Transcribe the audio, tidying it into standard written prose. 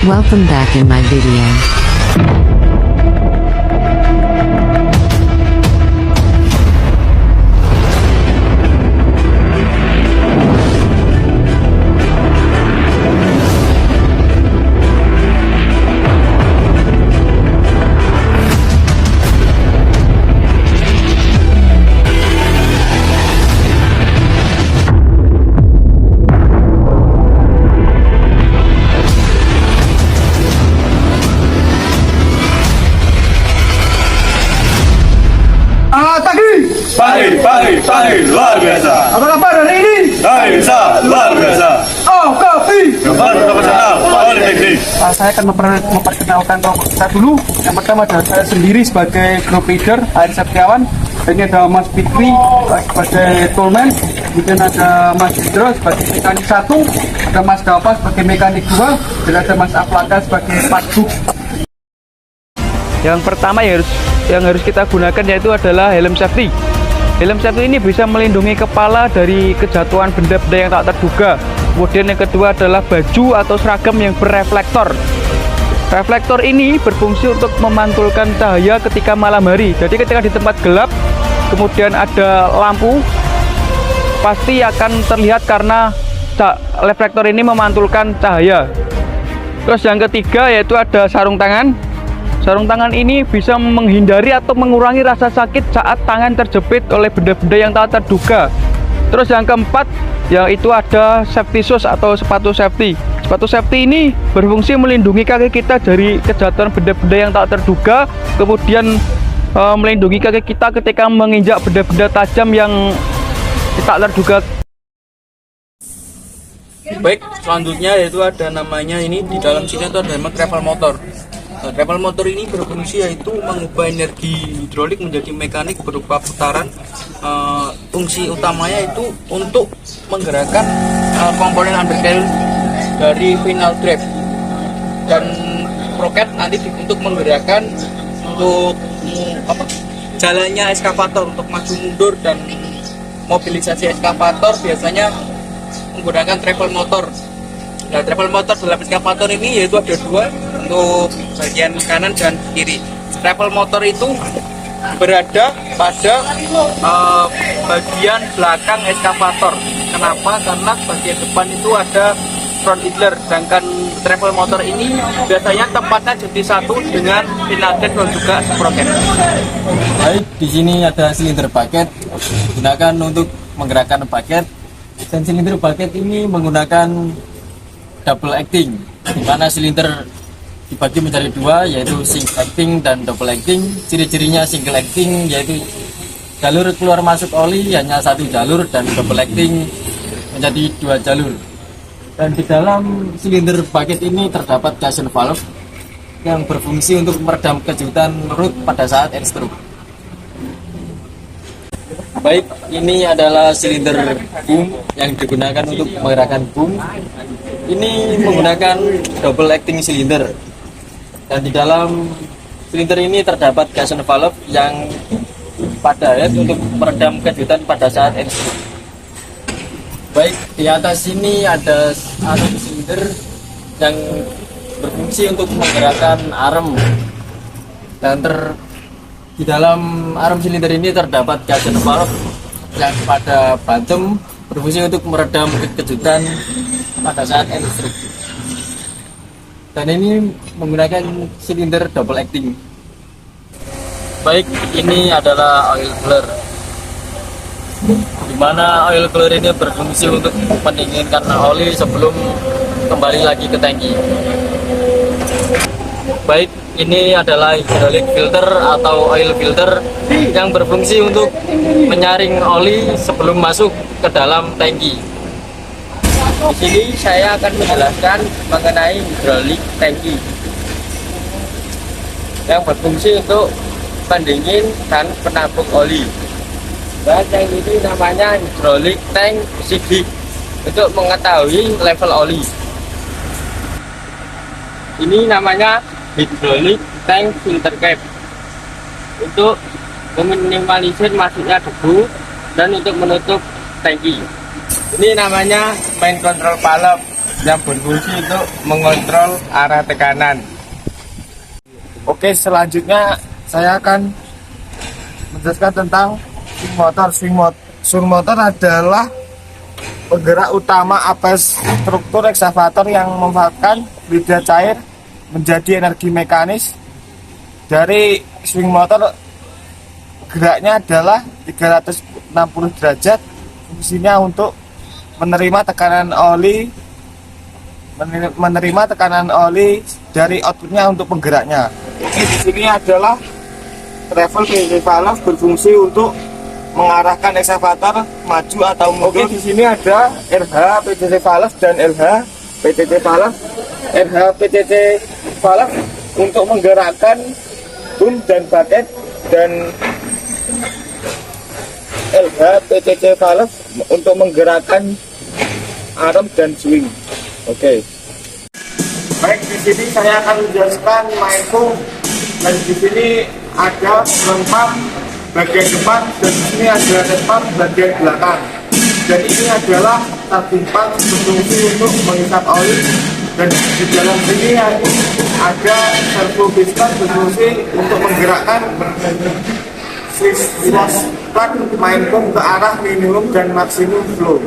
Welcome back in my video. Pagi, luar biasa. Apa kabar hari ini? Bisa, luar biasa. Oh, kopi. Kembali profesional, politeknik. Saya akan memperkenalkan kelompok kita dulu. Yang pertama adalah saya sendiri sebagai group leader, Aris Septiawan. Ini ada Mas Fikri sebagai toolman. Kemudian ada Mas Indro sebagai mekanik 1, ada Mas Dava sebagai mekanik 2, dan ada Mas Aflaka sebagai partbuk. Yang pertama yang harus kita gunakan yaitu adalah helm safety. Helm safety ini bisa melindungi kepala dari kejatuhan benda-benda yang tak terduga. Kemudian yang kedua adalah baju atau seragam yang berreflektor. Reflektor ini berfungsi untuk memantulkan cahaya ketika malam hari. Jadi ketika di tempat gelap, kemudian ada lampu, pasti akan terlihat karena reflektor ini memantulkan cahaya. Terus yang ketiga yaitu ada sarung tangan. Sarung tangan ini bisa menghindari atau mengurangi rasa sakit saat tangan terjepit oleh benda-benda yang tak terduga. Terus yang keempat, yaitu ada safety shoes atau sepatu safety. Sepatu safety ini berfungsi melindungi kaki kita dari kejatuhan benda-benda yang tak terduga, kemudian melindungi kaki kita ketika menginjak benda-benda tajam yang tak terduga. Baik, selanjutnya yaitu ada namanya ini di dalam sini itu ada namanya travel motor. Travel motor ini berfungsi yaitu mengubah energi hidrolik menjadi mekanik berupa putaran. Fungsi utamanya itu untuk menggerakkan komponen undercarriage dari final drive, dan sprocket nanti untuk menggerakkan untuk jalannya eskavator untuk maju mundur, dan mobilisasi eskavator biasanya menggunakan travel motor. Nah, travel motor dalam eskavator ini yaitu ada dua, untuk bagian kanan dan kiri. Travel motor itu berada pada bagian belakang eskavator. Kenapa? Karena bagian depan itu ada front idler, sedangkan travel motor ini biasanya tempatnya jadi satu dengan final drive dan juga sprocket. Baik, di sini ada silinder bucket digunakan untuk menggerakkan bucket, dan silinder bucket ini menggunakan double acting, di mana silinder dibagi menjadi dua, yaitu single acting dan double acting. Ciri-cirinya single acting yaitu jalur keluar masuk oli hanya satu jalur, dan double acting menjadi dua jalur. Dan di dalam silinder bucket ini terdapat cushion valve yang berfungsi untuk meredam kejutan root pada saat end stroke. Baik, ini adalah silinder boom yang digunakan untuk menggerakkan boom. Ini menggunakan double acting silinder, dan di dalam silinder ini terdapat cushion valve yang pada head untuk meredam kejutan pada saat end stroke. Baik, di atas sini ada arm silinder yang berfungsi untuk menggerakkan arm, dan di dalam arm silinder ini terdapat cushion valve yang pada bottom berfungsi untuk meredam kejutan pada saat end stroke. Dan ini menggunakan silinder double acting. Baik, ini adalah oil cooler, di mana oil cooler ini berfungsi untuk mendinginkan oli sebelum kembali lagi ke tangki. Baik, ini adalah hydraulic filter atau oil filter yang berfungsi untuk menyaring oli sebelum masuk ke dalam tangki. Di sini saya akan menjelaskan mengenai hydraulic tangki yang berfungsi untuk pendingin dan penampung oli. Dan yang ini namanya hydraulic tank sidik untuk mengetahui level oli. Ini namanya hydraulic tank filter cap untuk meminimalisir masuknya debu dan untuk menutup tangki. Ini namanya main control valve yang berfungsi untuk mengontrol arah tekanan. Oke, selanjutnya saya akan menjelaskan tentang swing motor. Swing motor adalah penggerak utama apes struktur eksavator yang memanfaatkan lidah cair menjadi energi mekanis. Dari swing motor geraknya adalah 360 derajat, fungsinya untuk menerima tekanan oli dari outputnya untuk penggeraknya. Di sini adalah travel PCC valve berfungsi untuk mengarahkan eksavator maju atau mundur. Di sini ada RH PCC valve dan LH PCC valve. RH PCC valve untuk menggerakkan boom dan bucket, dan LH PCC valve untuk menggerakkan arm dan swing. Oke. Baik, di sini saya akan menjelaskan main pump, dan di sini ada pump bagian depan dan di sini ada pump bagian belakang. Dan ini adalah starting pump berfungsi untuk menghisap oli, dan di dalam sini ada servo piston berfungsi untuk menggerakkan switch plug main pump ke arah minimum dan maksimum flow.